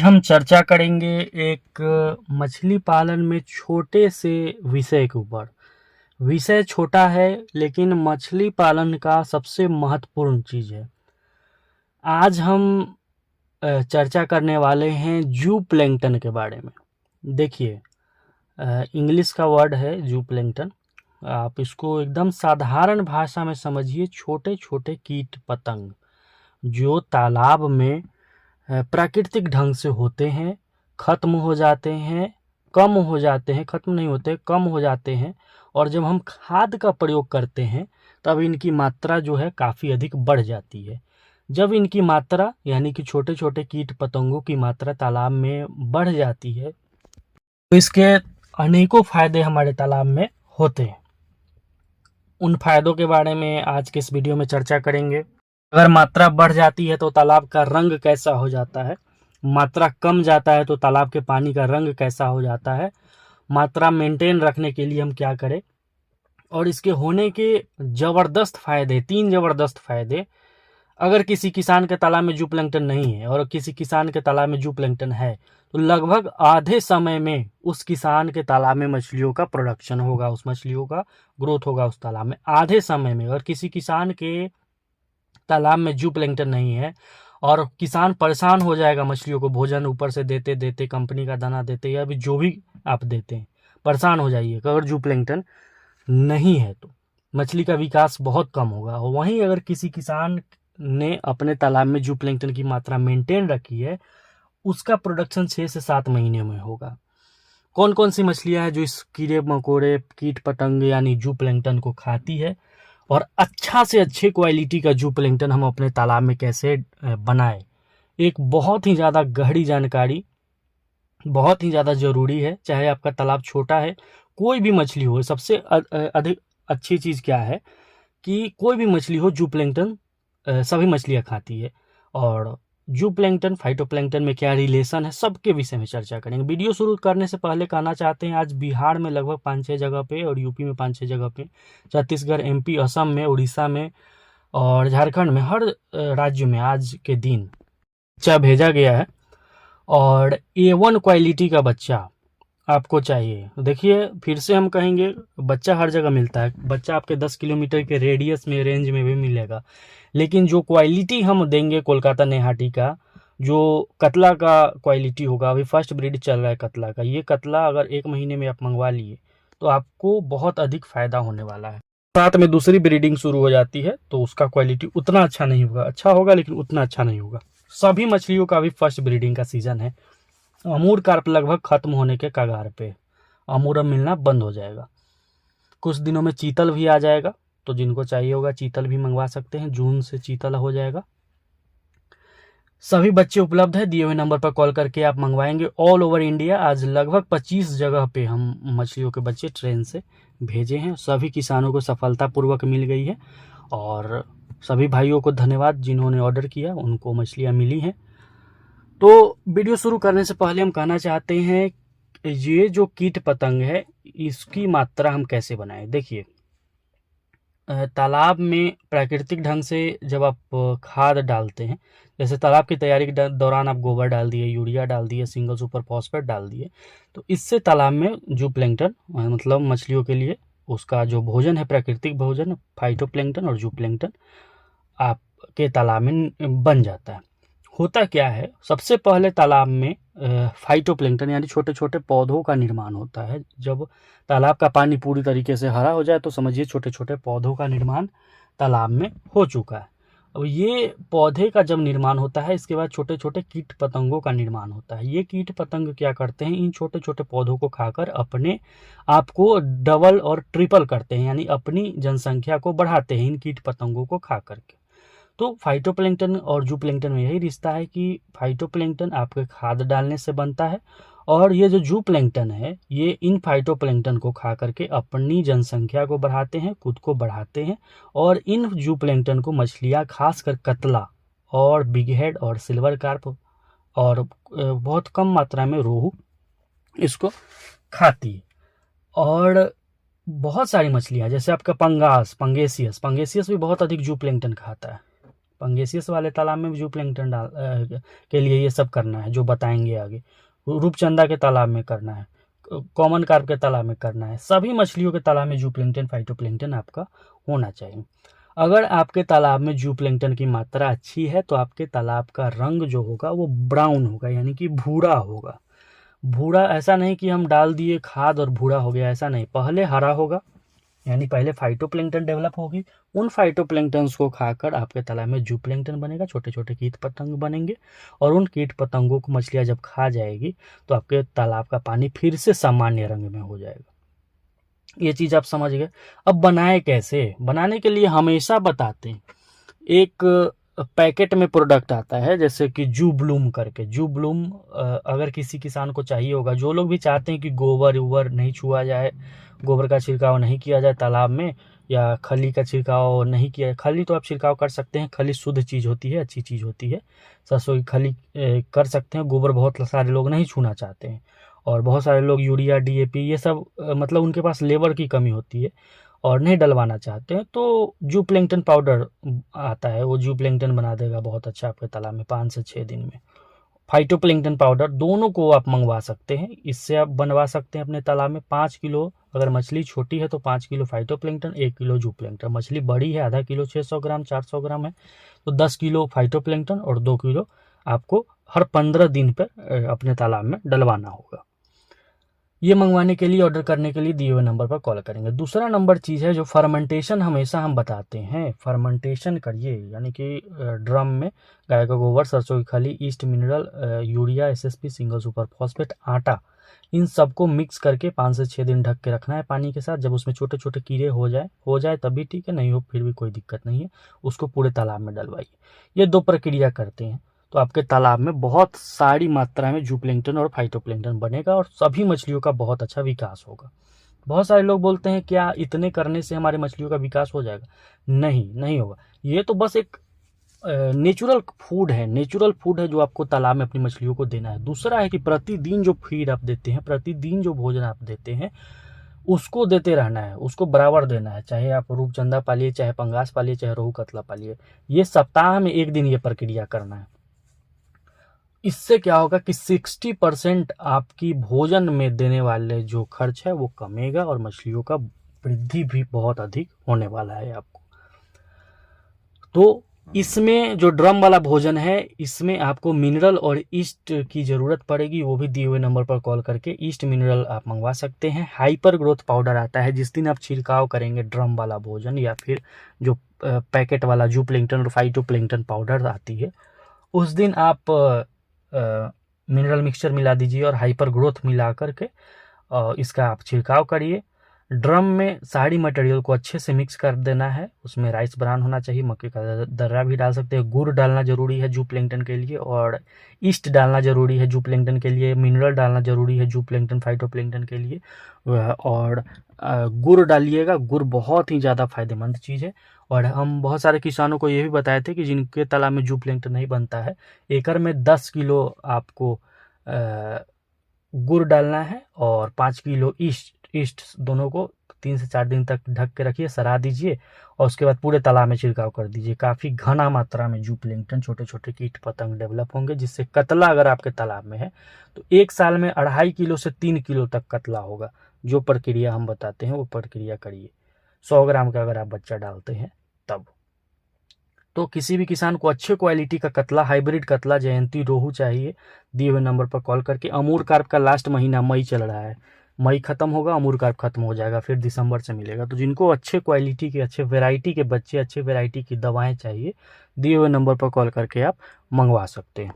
हम चर्चा करेंगे एक मछली पालन में छोटे से विषय के ऊपर। विषय छोटा है लेकिन मछली पालन का सबसे महत्वपूर्ण चीज़ है। आज हम चर्चा करने वाले हैं जू प्लैंकटन के बारे में। देखिए, इंग्लिश का वर्ड है जू प्लैंकटन। आप इसको एकदम साधारण भाषा में समझिए। छोटे छोटे कीट पतंग जो तालाब में प्राकृतिक ढंग से होते हैं, ख़त्म हो जाते हैं, कम हो जाते हैं, ख़त्म नहीं होते, कम हो जाते हैं। और जब हम खाद का प्रयोग करते हैं तब इनकी मात्रा जो है काफ़ी अधिक बढ़ जाती है। जब इनकी मात्रा यानी कि छोटे छोटे कीट पतंगों की मात्रा तालाब में बढ़ जाती है तो इसके अनेकों फ़ायदे हमारे तालाब में होते हैं। उन फ़ायदों के बारे में आज के इस वीडियो में चर्चा करेंगे। अगर मात्रा बढ़ जाती है तो तालाब का रंग कैसा हो जाता है, मात्रा कम जाता है तो तालाब के पानी का रंग कैसा हो जाता है, मात्रा मेंटेन रखने के लिए हम क्या करें, और इसके होने के ज़बरदस्त फ़ायदे, 3 ज़बरदस्त फ़ायदे। अगर किसी किसान के तालाब में जू प्लैंकटन नहीं है और किसी किसान के तालाब में जू प्लैंकटन है तो लगभग आधे समय में उस किसान के तालाब में मछलियों का प्रोडक्शन होगा, उस मछलियों का ग्रोथ होगा उस तालाब में आधे समय में। और किसी किसान के तालाब में जू प्लैंकटन नहीं है और किसान परेशान हो जाएगा, मछलियों को भोजन ऊपर से देते देते, कंपनी का दाना देते या भी जो भी आप देते हैं, परेशान हो जाइएगा। अगर जू प्लैंकटन नहीं है तो मछली का विकास बहुत कम होगा। और वहीं अगर किसी किसान ने अपने तालाब में जू प्लैंकटन की मात्रा मेंटेन रखी है, उसका प्रोडक्शन 6 से 7 महीने में होगा। कौन कौन सी मछलियां हैं जो इस कीड़े मकोड़े कीट पतंग यानी जू प्लैंकटन को खाती है, और अच्छा से अच्छे क्वालिटी का जू प्लैंकटन हम अपने तालाब में कैसे बनाएं, एक बहुत ही ज़्यादा गहरी जानकारी, बहुत ही ज़्यादा ज़रूरी है। चाहे आपका तालाब छोटा है, कोई भी मछली हो, सबसे अधिक अच्छी चीज़ क्या है कि कोई भी मछली हो, जू प्लैंकटन सभी मछलियाँ खाती है। और जू प्लैंकटन फाइटोप्लैंकटन में क्या रिलेशन है, सबके विषय में चर्चा करेंगे। वीडियो शुरू करने से पहले कहना चाहते हैं आज बिहार में लगभग 5-6 जगह पे और यूपी में 5-6 जगह पे, छत्तीसगढ़, एमपी, असम में, उड़ीसा में और झारखंड में, हर राज्य में आज के दिन बच्चा भेजा गया है। और A1 क्वालिटी का बच्चा आपको चाहिए। देखिए, फिर से हम कहेंगे, बच्चा हर जगह मिलता है, बच्चा आपके 10 किलोमीटर के रेडियस में, रेंज में भी मिलेगा। लेकिन जो क्वालिटी हम देंगे कोलकाता नेहाटी का, जो कतला का क्वालिटी होगा, अभी फर्स्ट ब्रीड चल रहा है कतला का, ये कतला अगर 1 महीने में आप मंगवा लिए तो आपको बहुत अधिक फ़ायदा होने वाला है। साथ में दूसरी ब्रीडिंग शुरू हो जाती है तो उसका क्वालिटी उतना अच्छा नहीं होगा, अच्छा होगा लेकिन उतना अच्छा नहीं होगा। सभी मछलियों का भी फर्स्ट ब्रीडिंग का सीज़न है। अमूर कार्प लगभग खत्म होने के कगार पे, अमूर अब मिलना बंद हो जाएगा। कुछ दिनों में चीतल भी आ जाएगा, तो जिनको चाहिए होगा चीतल भी मंगवा सकते हैं। जून से चीतल हो जाएगा। सभी बच्चे उपलब्ध है, दिए हुए नंबर पर कॉल करके आप मंगवाएंगे। ऑल ओवर इंडिया आज लगभग 25 जगह पे हम मछलियों के बच्चे ट्रेन से भेजे हैं। सभी किसानों को सफलतापूर्वक मिल गई है और सभी भाइयों को धन्यवाद जिन्होंने ऑर्डर किया, उनको मछलियाँ मिली हैं। तो वीडियो शुरू करने से पहले हम कहना चाहते हैं ये जो कीट पतंग है इसकी मात्रा हम कैसे बनाएं। देखिए, तालाब में प्राकृतिक ढंग से जब आप खाद डालते हैं, जैसे तालाब की तैयारी के दौरान आप गोबर डाल दिए, यूरिया डाल दिए, सिंगल सुपर फॉस्फेट डाल दिए, तो इससे तालाब में जू प्लैंकटन मतलब मछलियों के लिए उसका जो भोजन है, प्राकृतिक भोजन, फाइटोप्लैंकटन और जू प्लैंकटन आपके तालाब में बन जाता है। होता क्या है, सबसे पहले तालाब में फाइटोप्लैंकटन यानी छोटे छोटे पौधों का निर्माण होता है। जब तालाब का पानी पूरी तरीके से हरा हो जाए तो समझिए छोटे छोटे पौधों का निर्माण तालाब में हो चुका है। अब ये पौधे का जब निर्माण होता है, इसके बाद छोटे छोटे कीट पतंगों का निर्माण होता है। ये कीट पतंग क्या करते हैं, इन छोटे छोटे पौधों को खाकर अपने आप को डबल और ट्रिपल करते हैं, यानी अपनी जनसंख्या को बढ़ाते हैं इन कीट पतंगों को खा करके। तो फाइटोप्लैंकटन और जू प्लैंकटन में यही रिश्ता है कि फाइटोप्लैंकटन आपके खाद डालने से बनता है और ये जो जू प्लैंकटन है ये इन फाइटोप्लैंकटन को खा करके अपनी जनसंख्या को बढ़ाते हैं, खुद को बढ़ाते हैं। और इन जू प्लैंकटन को मछलियाँ, खासकर कतला और बिग हेड और सिल्वर कार्प और बहुत कम मात्रा में रोहू इसको खाती है। और बहुत सारी मछलियाँ जैसे आपका पंगास, पंगेसियस भी बहुत अधिक जू प्लैंकटन खाता है। पंगेसियस वाले तालाब में भी जू प्लैंकटन के लिए ये सब करना है जो बताएंगे आगे। रूपचंदा के तालाब में करना है, कॉमन कार्प के तालाब में करना है, सभी मछलियों के तालाब में जू प्लैंकटन फाइटोप्लैंकटन आपका होना चाहिए। अगर आपके तालाब में जू प्लैंकटन की मात्रा अच्छी है तो आपके तालाब का रंग जो होगा वो ब्राउन होगा, यानी कि भूरा होगा। भूरा ऐसा नहीं कि हम डाल दिए खाद और भूरा हो गया, ऐसा नहीं, पहले हरा होगा, यानी पहले फाइटोप्लैंकटन डेवलप होगी। उन फाइटोप्लैंकटन्स को खाकर आपके तालाब में जू प्लैंकटन बनेगा, छोटे छोटे कीट पतंग बनेंगे, और उन कीट पतंगों को मछलियां जब खा जाएगी तो आपके तालाब का पानी फिर से सामान्य रंग में हो जाएगा। ये चीज आप समझ गए। अब बनाए कैसे? बनाने के लिए हमेशा बताते हैं, एक पैकेट में प्रोडक्ट आता है जैसे कि जू ब्लूम करके। जू ब्लूम अगर किसी किसान को चाहिए होगा, जो लोग भी चाहते हैं कि गोबर उबर नहीं छुआ जाए, गोबर का छिड़काव नहीं किया जाए तालाब में, या खली का छिड़काव नहीं किया, खली तो आप छिड़काव कर सकते हैं, खली शुद्ध चीज़ होती है, अच्छी चीज़ होती है, सरसों की खली कर सकते हैं। गोबर बहुत सारे लोग नहीं छूना चाहते हैं, और बहुत सारे लोग यूरिया डीएपी ये सब मतलब उनके पास लेबर की कमी होती है और नहीं डलवाना चाहते हैं, तो जू प्लैंकटन पाउडर आता है, वो जू प्लैंकटन बना देगा बहुत अच्छा आपके तालाब में 5 से 6 दिन में। फाइटोप्लैंकटन पाउडर दोनों को आप मंगवा सकते हैं, इससे आप बनवा सकते हैं अपने तालाब में 5 किलो। अगर मछली छोटी है तो 5 किलो फाइटोप्लैंकटन, 1 किलो जू प्लैंकटन। मछली बड़ी है, आधा किलो 600 ग्राम 400 ग्राम है, तो 10 किलो फाइटोप्लैंकटन और 2 किलो आपको हर 15 दिन पर अपने तालाब में डलवाना होगा। ये मंगवाने के लिए, ऑर्डर करने के लिए दिए हुए नंबर पर कॉल करेंगे। दूसरा नंबर चीज़ है जो फर्मेंटेशन हमेशा हम बताते हैं, फर्मेंटेशन करिए, यानी कि ड्रम में गाय का गोबर, सरसों की खली, east mineral, urea, SSP, single super phosphate, आटा, इन सबको मिक्स करके 5 से 6 दिन ढक के रखना है पानी के साथ। जब उसमें छोटे छोटे कीड़े हो जाए तभी ठीक है, नहीं हो फिर भी कोई दिक्कत नहीं है, उसको पूरे तालाब में डलवाइए। ये 2 प्रक्रिया करते हैं तो आपके तालाब में बहुत सारी मात्रा में जू प्लैंकटन और फाइटोप्लैंकटन बनेगा और सभी मछलियों का बहुत अच्छा विकास होगा। बहुत सारे लोग बोलते हैं क्या इतने करने से हमारे मछलियों का विकास हो जाएगा? नहीं होगा। ये तो बस एक नेचुरल फूड है जो आपको तालाब में अपनी मछलियों को देना है। दूसरा है कि प्रतिदिन जो फीड आप देते हैं, प्रतिदिन जो भोजन आप देते हैं, उसको देते रहना है, उसको बराबर देना है। चाहे आप रूपचंदा पालिए, चाहे पंगास पालिए, चाहे रोहू कतला पालिए, ये सप्ताह में 1 दिन ये प्रक्रिया करना है। इससे क्या होगा कि 60% आपकी भोजन में देने वाले जो खर्च है वो कमेगा और मछलियों का वृद्धि भी बहुत अधिक होने वाला है आपको। तो इसमें जो ड्रम वाला भोजन है, इसमें आपको मिनरल और ईस्ट की ज़रूरत पड़ेगी, वो भी दिए हुए नंबर पर कॉल करके ईस्ट मिनरल आप मंगवा सकते हैं। हाइपर ग्रोथ पाउडर आता है, जिस दिन आप छिड़काव करेंगे ड्रम वाला भोजन या फिर जो पैकेट वाला जू प्लैंकटन और फाइटोप्लैंकटन पाउडर आती है, उस दिन आप मिनरल मिक्सचर मिला दीजिए और हाइपर ग्रोथ मिला करके इसका आप छिड़काव करिए। ड्रम में सारी मटेरियल को अच्छे से मिक्स कर देना है, उसमें राइस ब्रान होना चाहिए, मक्के का दर्रा भी डाल सकते हैं, गुड़ डालना जरूरी है जू प्लैंकटन के लिए, और ईस्ट डालना जरूरी है जू प्लैंकटन के लिए, मिनरल डालना जरूरी है जू प्लैंकटन फाइटोप्लैंकटन के लिए, और गुड़ डालिएगा। गुड़ बहुत ही ज़्यादा फायदेमंद चीज़ है। और हम बहुत सारे किसानों को ये भी बताए थे कि जिनके तालाब में जू प्लैंकटन नहीं बनता है, एकड़ में 10 किलो आपको गुड़ डालना है और 5 किलो ईस्ट दोनों को 3 से 4 दिन तक ढक के रखिए, सरा दीजिए और उसके बाद पूरे तालाब में छिड़काव कर दीजिए। काफ़ी घना मात्रा में जू प्लैंकटन, छोटे छोटे कीट पतंग डेवलप होंगे, जिससे कतला अगर आपके तालाब में है तो 1 साल में 2.5 किलो से 3 किलो तक कतला होगा। जो प्रक्रिया हम बताते हैं वो प्रक्रिया करिए। 100 ग्राम का अगर आप बच्चा डालते हैं तब। तो किसी भी किसान को अच्छे क्वालिटी का कतला, हाइब्रिड कतला, जयंती, रोहू चाहिए, दिए हुए नंबर पर कॉल करके। अमूर कार्प का लास्ट महीना मई चल रहा है, मई खत्म होगा, अमूर कार्प खत्म हो जाएगा, फिर दिसंबर से मिलेगा। तो जिनको अच्छे क्वालिटी के, अच्छे वेराइटी के बच्चे, अच्छे वेराइटी की दवाएं चाहिए, दिए हुए नंबर पर कॉल करके आप मंगवा सकते हैं।